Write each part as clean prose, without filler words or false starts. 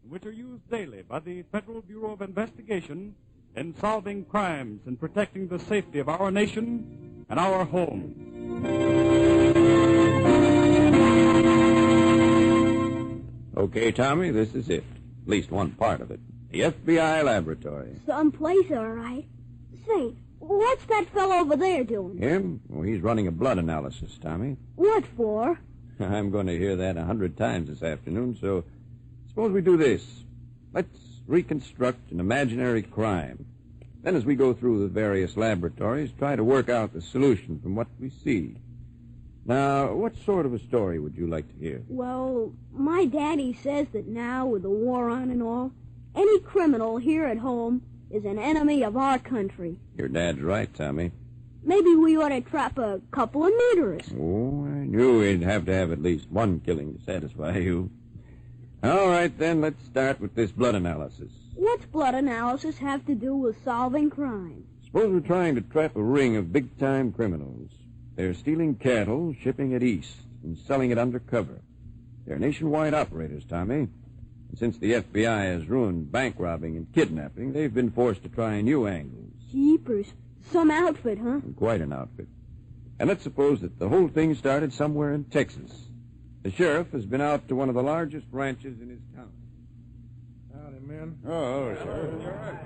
which are used daily by the Federal Bureau of Investigation in solving crimes and protecting the safety of our nation and our home. Okay, Tommy, this is it. At least one part of it. The FBI laboratory. Someplace, all right. Say, what's that fellow over there doing? Him? Well, he's running a blood analysis, Tommy. What for? I'm going to hear that 100 times this afternoon, so suppose we do this. Let's reconstruct an imaginary crime. Then as we go through the various laboratories, try to work out the solution from what we see. Now, what sort of a story would you like to hear? Well, my daddy says that now, with the war on and all, any criminal here at home is an enemy of our country. Your dad's right, Tommy. Maybe we ought to trap a couple of murderers. Oh, I knew we'd have to have at least one killing to satisfy you. All right, then, let's start with this blood analysis. What's blood analysis have to do with solving crime? Suppose we're trying to trap a ring of big-time criminals. They're stealing cattle, shipping it east, and selling it undercover. They're nationwide operators, Tommy. And since the FBI has ruined bank robbing and kidnapping, they've been forced to try new angles. Jeepers. Some outfit, huh? Quite an outfit. And let's suppose that the whole thing started somewhere in Texas. The sheriff has been out to one of the largest ranches in his county. Howdy, men. Oh, Sheriff.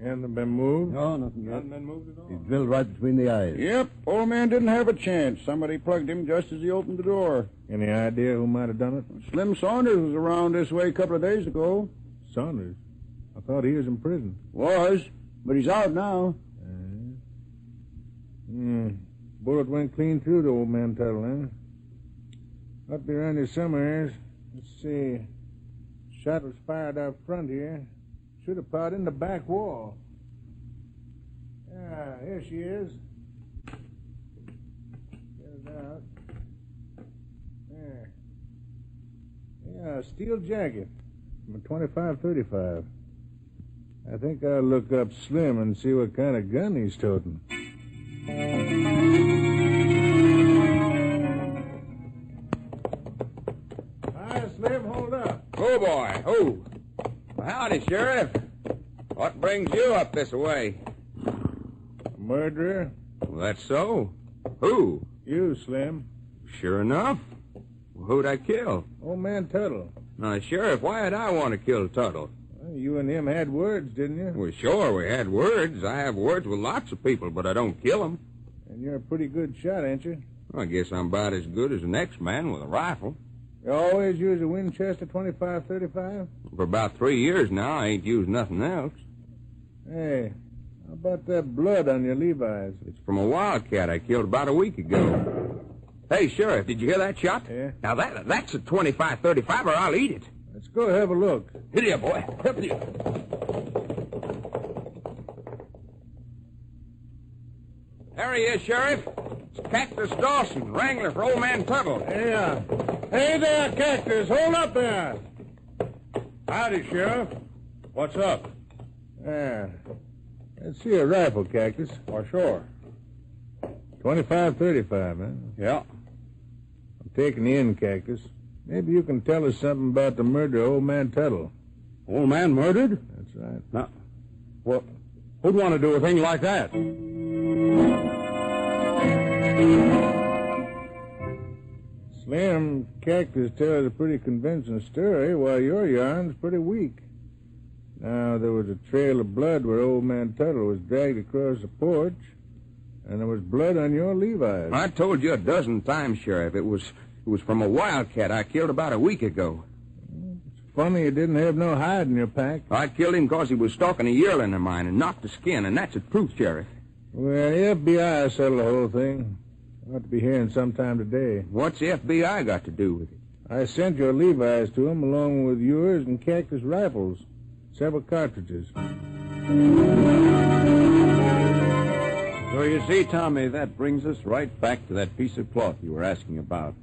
Hasn't been moved? No, nothing yet. Hasn't been moved at all. He's drilled right between the eyes. Yep, old man didn't have a chance. Somebody plugged him just as he opened the door. Any idea who might have done it? Slim Saunders was around this way a couple of days ago. Saunders. I thought he was in prison. Was, but he's out now. Bullet went clean through the old man Tuttle, huh? Up around here somewhere. Let's see. Shot was fired out front here. Should have piled in the back wall. Yeah, here she is. Get it out. There. Yeah, a steel jacket from a 25-35. I think I'll look up Slim and see what kind of gun he's toting. Hi, Slim, hold up. Oh, boy. Oh. Well, howdy, Sheriff. What brings you up this way? A murderer? Well, that's so. Who? You, Slim. Sure enough. Well, who'd I kill? Old man Tuttle. Now, Sheriff, why'd I want to kill Tuttle? Well, you and him had words, didn't you? Well, sure, we had words. I have words with lots of people, but I don't kill them. And you're a pretty good shot, ain't you? Well, I guess I'm about as good as the next man with a rifle. You always use a Winchester 25-35? For about 3 years now, I ain't used nothing else. Hey, how about that blood on your Levi's? It's from a wildcat I killed about a week ago. Hey, Sheriff, did you hear that shot? Yeah. Now, that's a 25-35, or I'll eat it. Let's go have a look. Here, boy. Here. There he is, Sheriff. It's Cactus Dawson, wrangler for old man Tuttle. Yeah. Hey there, Cactus. Hold up there. Howdy, Sheriff. What's up? Yeah. Let's see a rifle, Cactus. Oh, sure. 25-35, huh? Yeah. I'm taking you in, Cactus. Maybe you can tell us something about the murder of old man Tuttle. Old man murdered? That's right. Now, well, who'd want to do a thing like that? Slim, Cactus tells a pretty convincing story, while your yarn's pretty weak. Now, there was a trail of blood where old man Tuttle was dragged across the porch, and there was blood on your Levi's. I told you a dozen times, Sheriff. It was from a wildcat I killed about a week ago. It's funny you didn't have no hide in your pack. I killed him because he was stalking a yearling of mine and knocked the skin, and that's the truth, Sheriff. Well, the FBI settled the whole thing. Ought to be hearing sometime today. What's the FBI got to do with it? I sent your Levi's to him along with yours and Cactus rifles. Several cartridges. So you see, Tommy, that brings us right back to that piece of cloth you were asking about.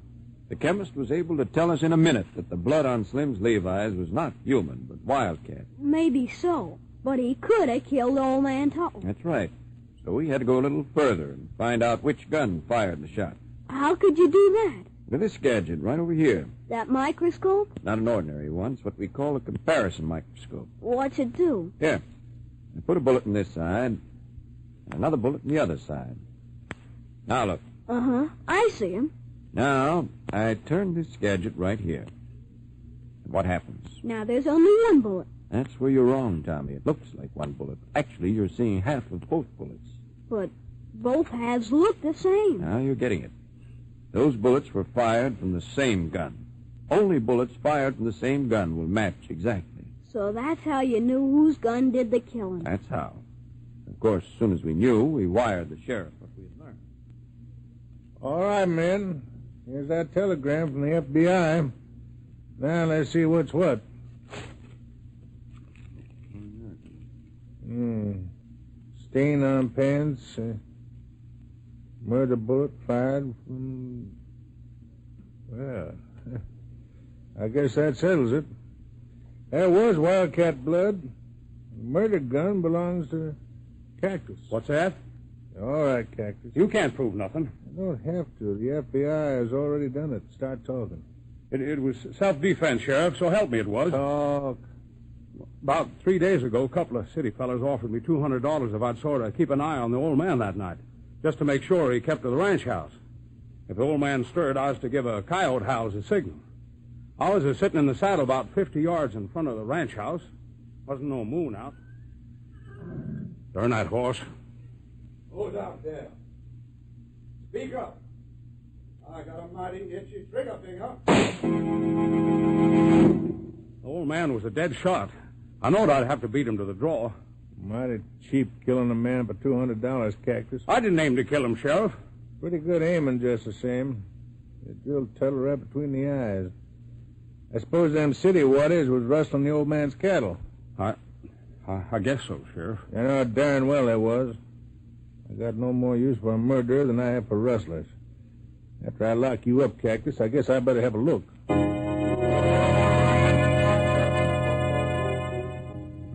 The chemist was able to tell us in a minute that the blood on Slim's Levi's was not human, but wildcat. Maybe so, but he could have killed old man Tuttle. That's right. So we had to go a little further and find out which gun fired the shot. How could you do that? Look at this gadget right over here. That microscope? Not an ordinary one. It's what we call a comparison microscope. What's it do? Here. I put a bullet in this side, and another bullet in the other side. Now look. Uh-huh. I see him. Now, I turn this gadget right here. And what happens? Now there's only one bullet. That's where you're wrong, Tommy. It looks like one bullet. Actually, you're seeing half of both bullets. But both halves look the same. Now you're getting it. Those bullets were fired from the same gun. Only bullets fired from the same gun will match exactly. So that's how you knew whose gun did the killing. That's how. Of course, as soon as we knew, we wired the sheriff what we had learned. All right, men. Here's that telegram from the FBI. Now let's see what's what. Stain on pants. Murder bullet fired from... Well, I guess that settles it. There was wildcat blood. The murder gun belongs to Cactus. What's that? All right, Cactus. You can't prove nothing. I don't have to. The FBI has already done it. Start talking. It was self-defense, Sheriff, so help me it was. Talk. About 3 days ago, a couple of city fellas offered me $200 if I'd sort of keep an eye on the old man that night, just to make sure he kept to the ranch house. If the old man stirred, I was to give a coyote howl as a signal. I was sitting in the saddle about 50 yards in front of the ranch house. Wasn't no moon out. Turn that horse. Who's out there? Speak up. I got a mighty itchy trigger finger. The old man was a dead shot. I knowed I'd have to beat him to the draw. Mighty cheap killing a man for $200, Cactus. I didn't aim to kill him, Sheriff. Pretty good aiming, just the same. You drilled Tuttle right between the eyes. I suppose them city waters was rustling the old man's cattle. I guess so, Sheriff. You know darn well they was. I got no more use for a murderer than I have for rustlers. After I lock you up, Cactus, I guess I better have a look.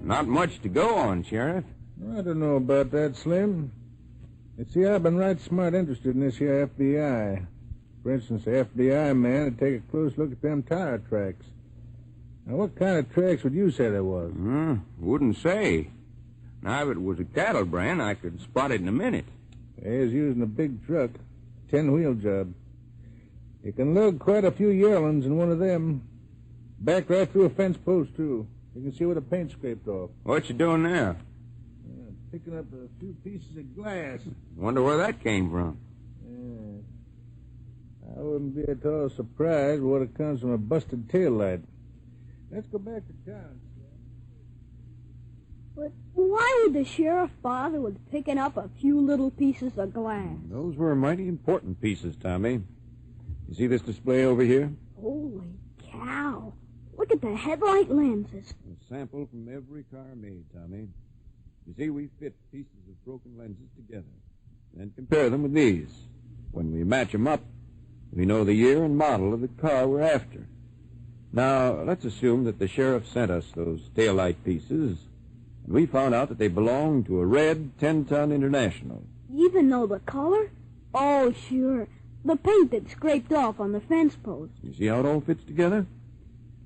Not much to go on, Sheriff. I don't know about that, Slim. You see, I've been right smart interested in this here FBI. For instance, the FBI man would take a close look at them tire tracks. Now, what kind of tracks would you say there was? Wouldn't say. Now, if it was a cattle brand, I could spot it in a minute. They was using a big truck, 10-wheel job. You can load quite a few yearlings in one of them. Back right through a fence post, too. You can see where the paint scraped off. What you doing now? Picking up a few pieces of glass. Wonder where that came from. I wouldn't be at all surprised what it comes from a busted taillight. Let's go back to town. But why would the sheriff bother with picking up a few little pieces of glass? Those were mighty important pieces, Tommy. You see this display over here? Holy cow. Look at the headlight lenses. A sample from every car made, Tommy. You see, we fit pieces of broken lenses together and compare them with these. When we match them up, we know the year and model of the car we're after. Now, let's assume that the sheriff sent us those taillight pieces, and we found out that they belong to a red 10-ton International. Even know the color? Oh, sure. The paint that scraped off on the fence post. You see how it all fits together?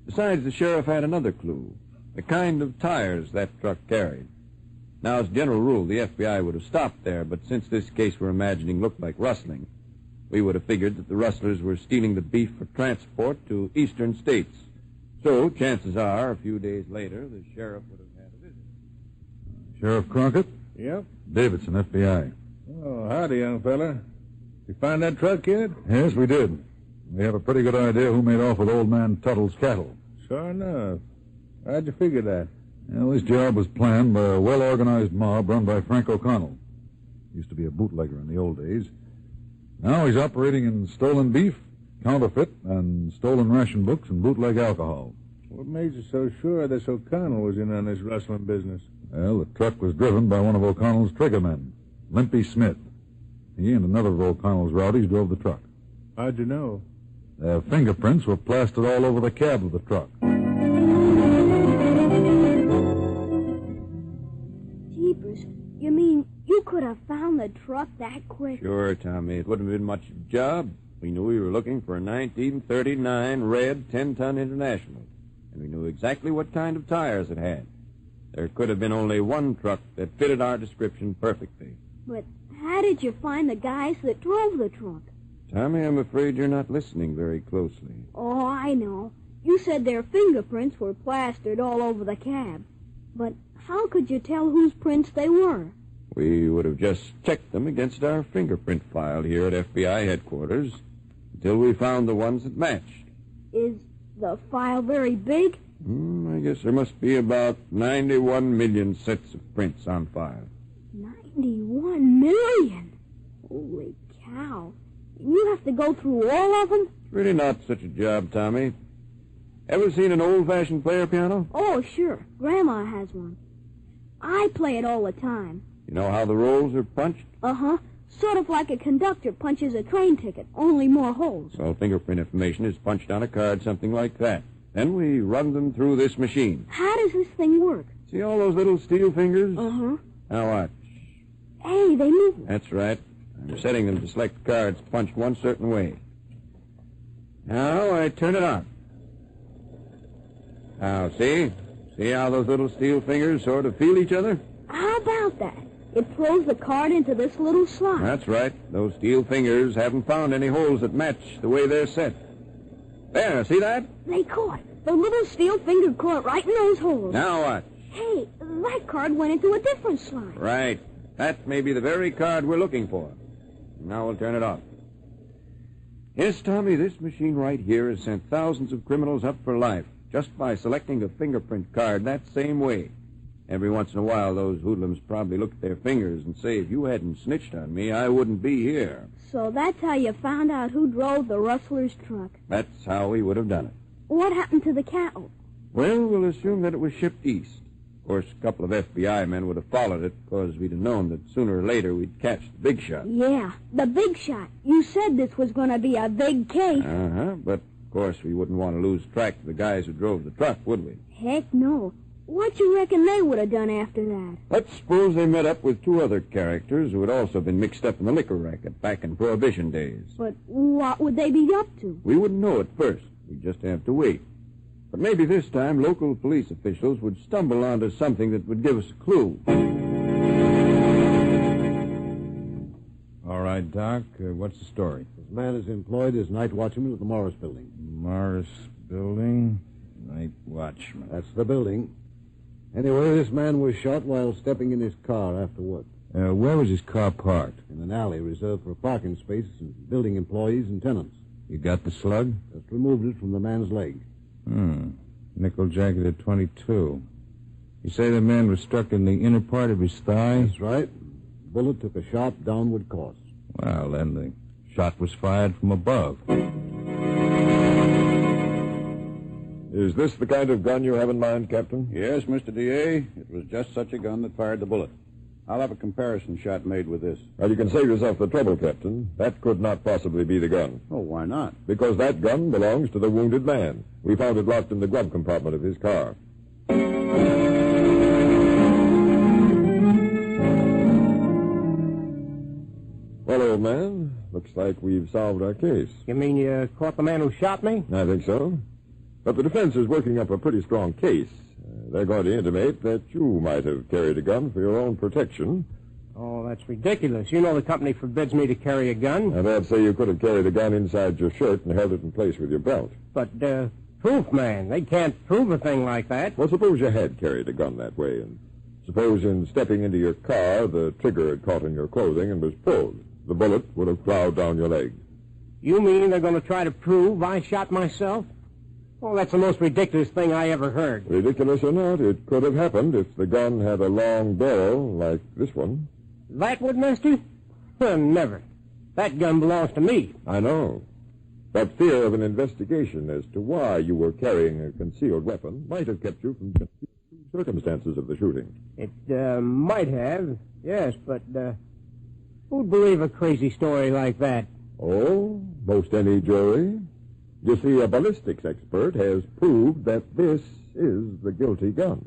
Besides, the sheriff had another clue, the kind of tires that truck carried. Now, as a general rule, the FBI would have stopped there, but since this case we're imagining looked like rustling, we would have figured that the rustlers were stealing the beef for transport to eastern states. So, chances are, a few days later, the sheriff would have had a visit. Sheriff Crockett? Yep. Davidson, FBI. Oh, howdy, young fella. You find that truck yet? Yes, we did. We have a pretty good idea who made off with old man Tuttle's cattle. Sure enough. How'd you figure that? Well, this job was planned by a well-organized mob run by Frank O'Connell. Used to be a bootlegger in the old days. Now he's operating in stolen beef, counterfeit, and stolen ration books and bootleg alcohol. What made you so sure this O'Connell was in on this rustling business? Well, the truck was driven by one of O'Connell's triggermen, Limpy Smith. He and another of O'Connell's rowdies drove the truck. How'd you know? Their fingerprints were plastered all over the cab of the truck. Jeepers. You mean you could have found the truck that quick? Sure, Tommy. It wouldn't have been much of a job. We knew we were looking for a 1939 red 10-ton International, and we knew exactly what kind of tires it had. There could have been only one truck that fitted our description perfectly. But how did you find the guys that drove the truck? Tommy, I'm afraid you're not listening very closely. Oh, I know. You said their fingerprints were plastered all over the cab. But how could you tell whose prints they were? We would have just checked them against our fingerprint file here at FBI headquarters until we found the ones that matched. Is the file very big? I guess there must be about 91 million sets of prints on file. 91 million? Holy cow. You have to go through all of them? It's really not such a job, Tommy. Ever seen an old-fashioned player piano? Oh, sure. Grandma has one. I play it all the time. You know how the rolls are punched? Uh-huh. Sort of like a conductor punches a train ticket, only more holes. Well, fingerprint information is punched on a card, something like that. Then we run them through this machine. How does this thing work? See all those little steel fingers? Uh-huh. Now watch. Hey, they move. That's right. I'm setting them to select cards punched one certain way. Now I turn it on. Now, see? See how those little steel fingers sort of feel each other? How about that? It throws the card into this little slot. That's right. Those steel fingers haven't found any holes that match the way they're set. There, see that? They caught. The little steel finger caught right in those holes. Now what? Hey, that card went into a different slot. Right. That may be the very card we're looking for. Now we'll turn it off. Yes, Tommy, this machine right here has sent thousands of criminals up for life just by selecting a fingerprint card that same way. Every once in a while, those hoodlums probably look at their fingers and say, if you hadn't snitched on me, I wouldn't be here. So that's how you found out who drove the rustler's truck. That's how we would have done it. What happened to the cattle? Well, we'll assume that it was shipped east. Of course, a couple of FBI men would have followed it because we'd have known that sooner or later we'd catch the big shot. Yeah, the big shot. You said this was going to be a big case. Uh-huh, but of course we wouldn't want to lose track of the guys who drove the truck, would we? Heck no. What you reckon they would have done after that? Let's suppose they met up with two other characters who had also been mixed up in the liquor racket back in Prohibition days. But what would they be up to? We wouldn't know at first. We'd just have to wait. But maybe this time local police officials would stumble onto something that would give us a clue. All right, Doc, what's the story? This man is employed as night watchman at the Morris Building. Morris Building, night watchman. That's the building. Anyway, this man was shot while stepping in his car after work. Where was his car parked? In an alley reserved for parking spaces and building employees and tenants. You got the slug? Just removed it from the man's leg. Nickel jacketed 22. You say the man was struck in the inner part of his thigh? That's right. The bullet took a sharp downward course. Well, then the shot was fired from above. Is this the kind of gun you have in mind, Captain? Yes, Mr. D.A. It was just such a gun that fired the bullet. I'll have a comparison shot made with this. Well, you can save yourself the trouble, Captain. That could not possibly be the gun. Oh, why not? Because that gun belongs to the wounded man. We found it locked in the glove compartment of his car. Well, old man, looks like we've solved our case. You mean you caught the man who shot me? I think so. But the defense is working up a pretty strong case. They're going to intimate that you might have carried a gun for your own protection. Oh, that's ridiculous. You know the company forbids me to carry a gun. And they'd say you could have carried a gun inside your shirt and held it in place with your belt. But, proof, man. They can't prove a thing like that. Well, suppose you had carried a gun that way, and suppose in stepping into your car, the trigger had caught in your clothing and was pulled. The bullet would have plowed down your leg. You mean they're going to try to prove I shot myself? Well, that's the most ridiculous thing I ever heard. Ridiculous or not, it could have happened if the gun had a long barrel like this one. That would, mister? Never. That gun belongs to me. I know. But fear of an investigation as to why you were carrying a concealed weapon might have kept you from circumstances of the shooting. It might have, yes, but who'd believe a crazy story like that? Oh, most any jury. You see, a ballistics expert has proved that this is the guilty gun.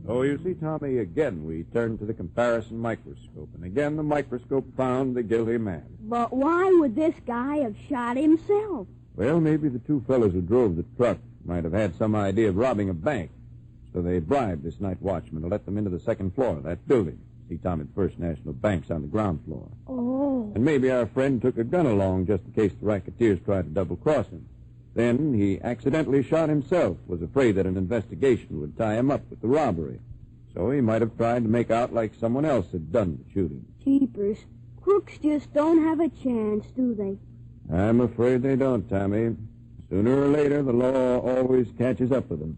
Oh, you see, Tommy, again we turned to the comparison microscope, and again the microscope found the guilty man. But why would this guy have shot himself? Well, maybe the two fellows who drove the truck might have had some idea of robbing a bank, so they bribed this night watchman to let them into the second floor of that building. See, Tommy, the First National Bank's on the ground floor. Oh. And maybe our friend took a gun along just in case the racketeers tried to double-cross him. Then he accidentally shot himself, was afraid that an investigation would tie him up with the robbery. So he might have tried to make out like someone else had done the shooting. Jeepers. Crooks just don't have a chance, do they? I'm afraid they don't, Tommy. Sooner or later, the law always catches up with them.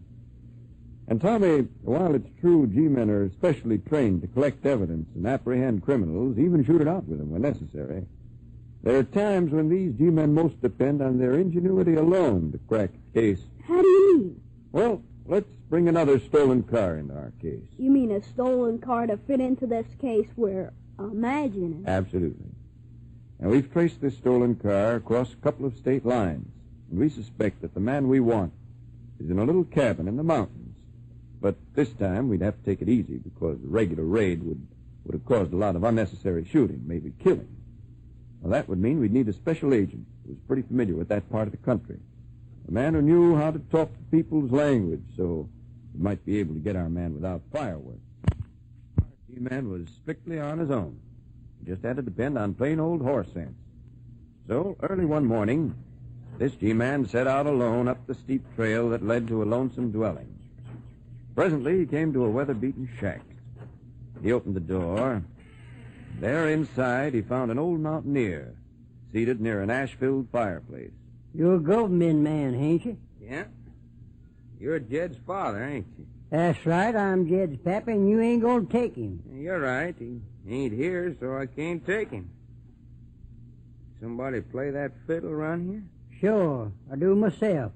And, Tommy, while it's true G-men are specially trained to collect evidence and apprehend criminals, even shoot it out with them when necessary, there are times when these G-men most depend on their ingenuity alone to crack a case. How do you mean? Well, let's bring another stolen car into our case. You mean a stolen car to fit into this case we're imagining? Absolutely. Now, we've traced this stolen car across a couple of state lines, and we suspect that the man we want is in a little cabin in the mountains. But this time we'd have to take it easy because a regular raid would have caused a lot of unnecessary shooting, maybe killing. Well, that would mean we'd need a special agent who was pretty familiar with that part of the country. A man who knew how to talk the people's language, so we might be able to get our man without fireworks. Our G-man was strictly on his own. He just had to depend on plain old horse sense. So, early one morning, this G-man set out alone up the steep trail that led to a lonesome dwelling. Presently, he came to a weather-beaten shack. He opened the door. There inside, he found an old mountaineer seated near an ash-filled fireplace. You're a government man, ain't you? Yeah. You're Jed's father, ain't you? That's right. I'm Jed's pappy, and you ain't going to take him. You're right. He ain't here, so I can't take him. Somebody play that fiddle around here? Sure, I do myself.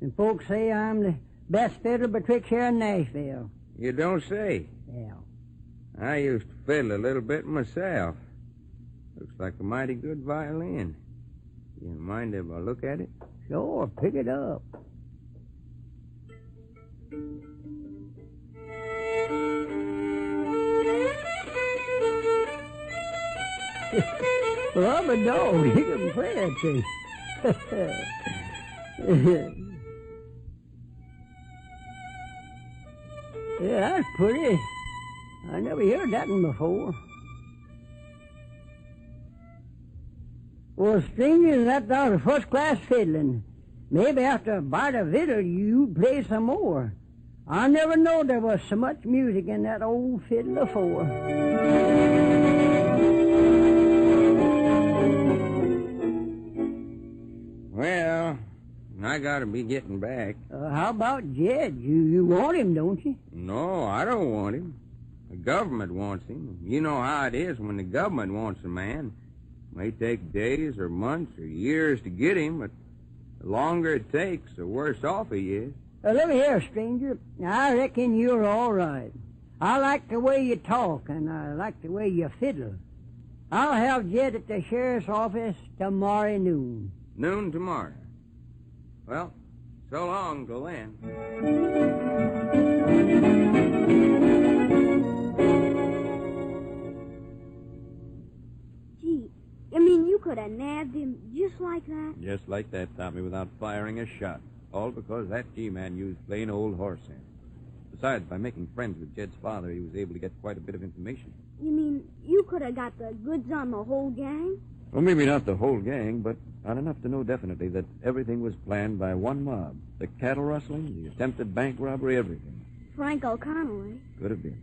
And folks say I'm the best fiddler betwixt here and Nashville. You don't say. Yeah. I used to fiddle a little bit myself. Looks like a mighty good violin. You mind if I look at it? Sure, pick it up. Well, I'm a dog. You can play that thing. Yeah, that's pretty. I never heard that one before. Well, stranger, that's out of first-class fiddling. Maybe after a bite of victual, you play some more. I never knowed there was so much music in that old fiddle before. Well, I gotta be getting back. How about Jed? You want him, don't you? No, I don't want him. The government wants him. You know how it is when the government wants a man. It may take days or months or years to get him, but the longer it takes, the worse off he is. Let me hear, stranger. I reckon you're all right. I like the way you talk, and I like the way you fiddle. I'll have Jed at the sheriff's office tomorrow noon. Noon tomorrow. Well, so long till then. Gee, you mean you could have nabbed him just like that? Just like that, Tommy, without firing a shot. All because that G-man used plain old horse sense. Besides, by making friends with Jed's father, he was able to get quite a bit of information. You mean you could have got the goods on the whole gang? Well, maybe not the whole gang, but not enough to know definitely that everything was planned by one mob. The cattle rustling, the attempted bank robbery, everything. Frank O'Connell, eh? Could have been.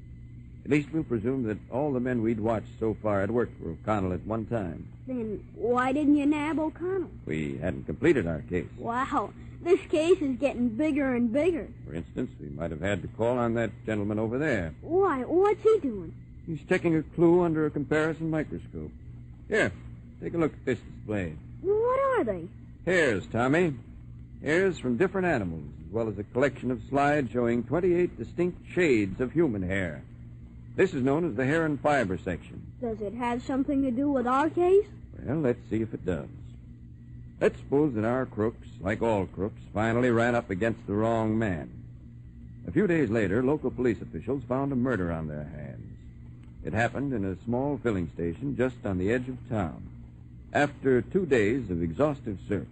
At least we'll presume that all the men we'd watched so far had worked for O'Connell at one time. Then why didn't you nab O'Connell? We hadn't completed our case. Wow, this case is getting bigger and bigger. For instance, we might have had to call on that gentleman over there. Why? What's he doing? He's checking a clue under a comparison microscope. Here, take a look at this display. What are they? Hairs, Tommy. Hairs from different animals, as well as a collection of slides showing 28 distinct shades of human hair. This is known as the hair and fiber section. Does it have something to do with our case? Well, let's see if it does. Let's suppose that our crooks, like all crooks, finally ran up against the wrong man. A few days later, local police officials found a murder on their hands. It happened in a small filling station just on the edge of town. After 2 days of exhaustive search,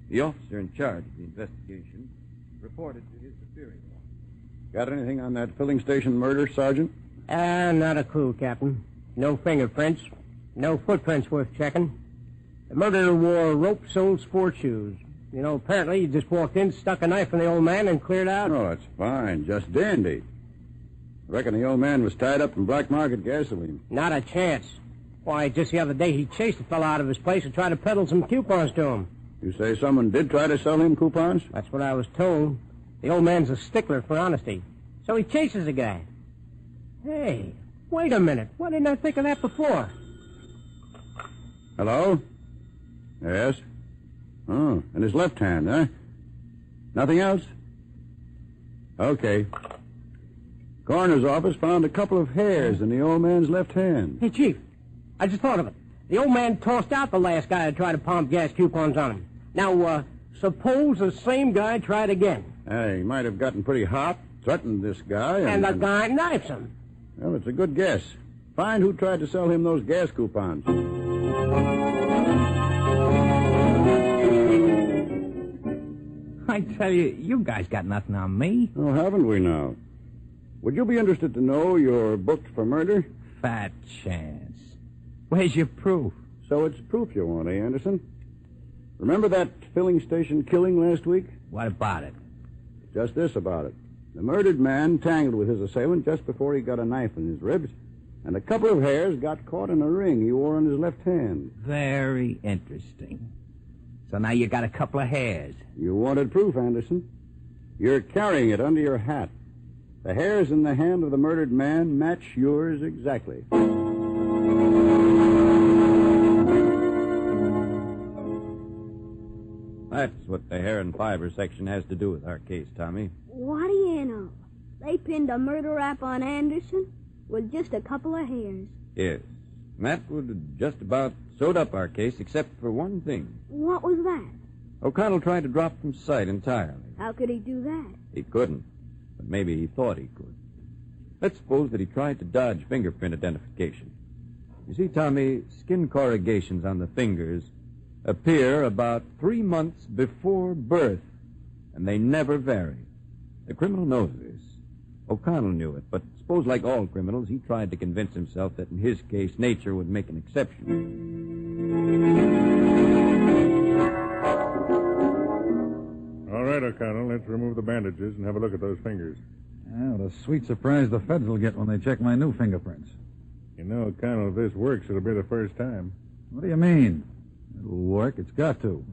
the officer in charge of the investigation reported to his superior. Got anything on that filling station murder, Sergeant? Not a clue, Captain. No fingerprints. No footprints worth checking. The murderer wore rope-soled sport shoes. You know, apparently he just walked in, stuck a knife in the old man, and cleared out. Oh, that's fine. Just dandy. I reckon the old man was tied up in black market gasoline. Not a chance. Why, just the other day he chased a fellow out of his place and tried to peddle some coupons to him. You say someone did try to sell him coupons? That's what I was told. The old man's a stickler for honesty. So he chases the guy. Hey, wait a minute. Why didn't I think of that before? Hello? Yes? Oh, in his left hand, huh? Nothing else? Okay. Coroner's office found a couple of hairs in the old man's left hand. Hey, Chief, I just thought of it. The old man tossed out the last guy who tried to palm gas coupons on him. Now, suppose the same guy tried again. Hey, he might have gotten pretty hot, threatened this guy, And the guy knifes him. Well, it's a good guess. Find who tried to sell him those gas coupons. I tell you, you guys got nothing on me. Oh, haven't we now? Would you be interested to know you're booked for murder? Fat chance. Where's your proof? So it's proof you want, eh, Anderson? Remember that filling station killing last week? What about it? Just this about it. The murdered man tangled with his assailant just before he got a knife in his ribs, and a couple of hairs got caught in a ring he wore on his left hand. Very interesting. So now you got a couple of hairs. You wanted proof, Anderson. You're carrying it under your hat. The hairs in the hand of the murdered man match yours exactly. That's what the hair and fiber section has to do with our case, Tommy. What do you know? They pinned a murder rap on Anderson with just a couple of hairs. Yes. And that would have just about sewed up our case, except for one thing. What was that? O'Connell tried to drop from sight entirely. How could he do that? He couldn't, but maybe he thought he could. Let's suppose that he tried to dodge fingerprint identification. You see, Tommy, skin corrugations on the fingers appear about 3 months before birth, and they never vary. The criminal knows this. O'Connell knew it, but suppose, like all criminals, he tried to convince himself that in his case, nature would make an exception. All right, O'Connell, let's remove the bandages and have a look at those fingers. Yeah, what a sweet surprise the feds will get when they check my new fingerprints. You know, O'Connell, if this works, it'll be the first time. What do you mean? It'll work. It's got to.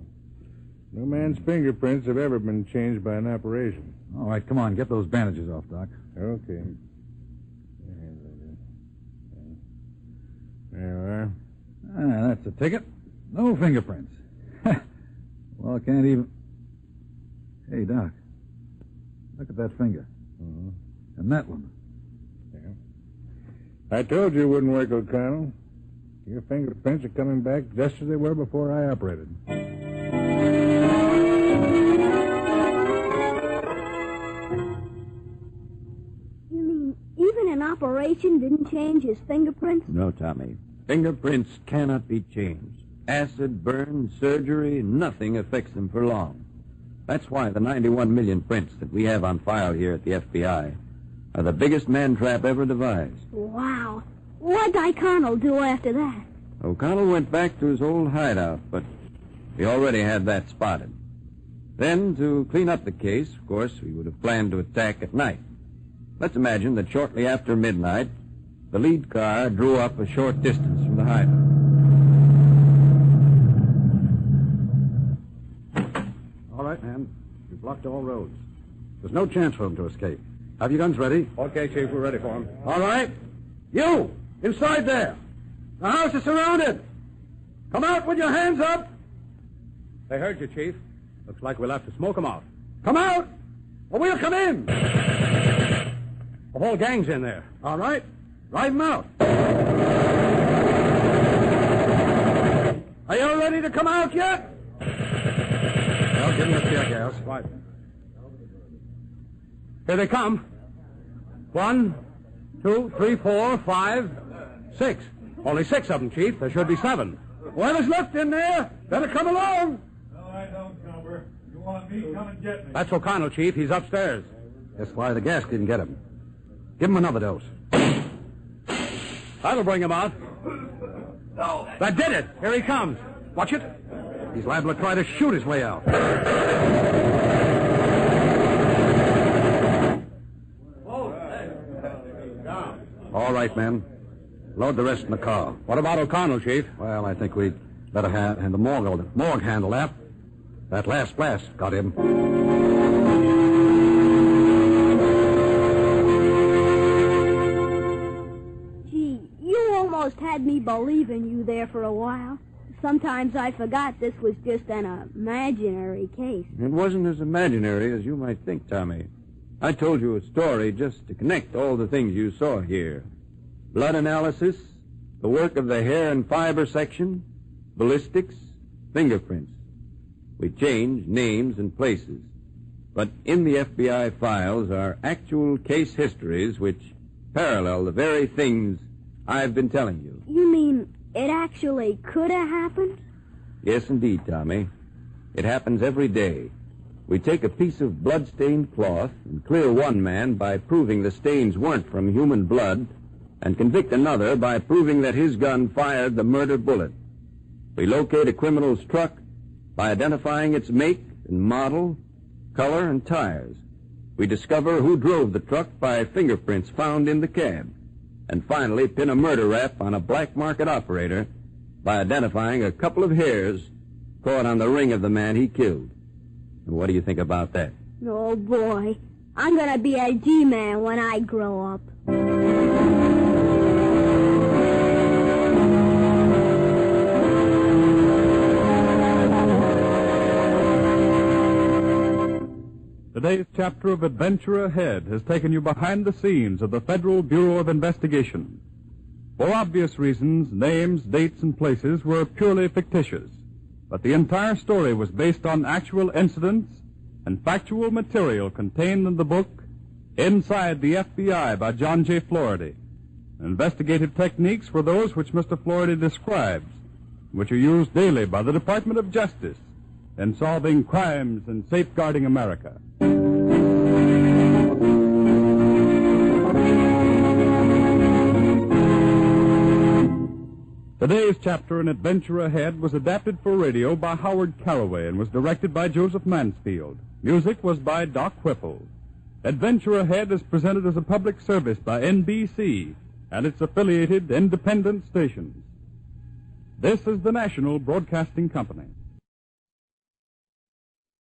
No man's fingerprints have ever been changed by an operation. All right, come on. Get those bandages off, Doc. Okay. There you are. Ah, that's a ticket. No fingerprints. Well, I can't even... Hey, Doc. Look at that finger. Uh-huh. And that one. Yeah. I told you it wouldn't work, O'Connell. Your fingerprints are coming back just as they were before I operated. You mean even an operation didn't change his fingerprints? No, Tommy. Fingerprints cannot be changed. Acid, burn, surgery, nothing affects them for long. That's why the 91 million prints that we have on file here at the FBI are the biggest man-trap ever devised. Wow. What'd O'Connell do after that? O'Connell went back to his old hideout, but we already had that spotted. Then, to clean up the case, of course, we would have planned to attack at night. Let's imagine that shortly after midnight, the lead car drew up a short distance from the hideout. All right, man. We've blocked all roads. There's no chance for him to escape. Have your guns ready? Okay, Chief, we're ready for him. All right. You! Inside there! The house is surrounded! Come out with your hands up! They heard you, Chief. Looks like we'll have to smoke them out. Come out! Or we'll come in! The whole gang's in there. All right. Drive them out. Are you ready to come out yet? Well, give me a tear gas. Right. Here they come. 1, 2, 3, 4, 5, 6. Only 6 of them, Chief. There should be 7. Whoever's left in there, better come along. No, I don't, Cumber. You want me, come and get me. That's O'Connell, Chief. He's upstairs. That's why the gas didn't get him. Give him another dose. That'll bring him out. That did it. Here he comes. Watch it. He's liable to try to shoot his way out. All right, men. Load the rest in the car. What about O'Connell, Chief? Well, I think we'd better have the morgue handle that. That last blast got him. Gee, you almost had me believing you there for a while. Sometimes I forgot this was just an imaginary case. It wasn't as imaginary as you might think, Tommy. I told you a story just to connect all the things you saw here. Blood analysis, the work of the hair and fiber section, ballistics, fingerprints. We changed names and places. But in the FBI files are actual case histories which parallel the very things I've been telling you. You mean it actually could have happened? Yes, indeed, Tommy. It happens every day. We take a piece of blood-stained cloth and clear one man by proving the stains weren't from human blood and convict another by proving that his gun fired the murder bullet. We locate a criminal's truck by identifying its make and model, color, and tires. We discover who drove the truck by fingerprints found in the cab. And finally pin a murder rap on a black market operator by identifying a couple of hairs caught on the ring of the man he killed. And what do you think about that? Oh, boy. I'm going to be a G-man when I grow up. Today's chapter of Adventure Ahead has taken you behind the scenes of the Federal Bureau of Investigation. For obvious reasons, names, dates, and places were purely fictitious, but the entire story was based on actual incidents and factual material contained in the book Inside the FBI by John J. Florida. Investigative techniques were those which Mr. Florida describes, which are used daily by the Department of Justice in solving crimes and safeguarding America. Today's chapter in Adventure Ahead was adapted for radio by Howard Caraway and was directed by Joseph Mansfield. Music was by Doc Whipple. Adventure Ahead is presented as a public service by NBC and its affiliated independent stations. This is the National Broadcasting Company.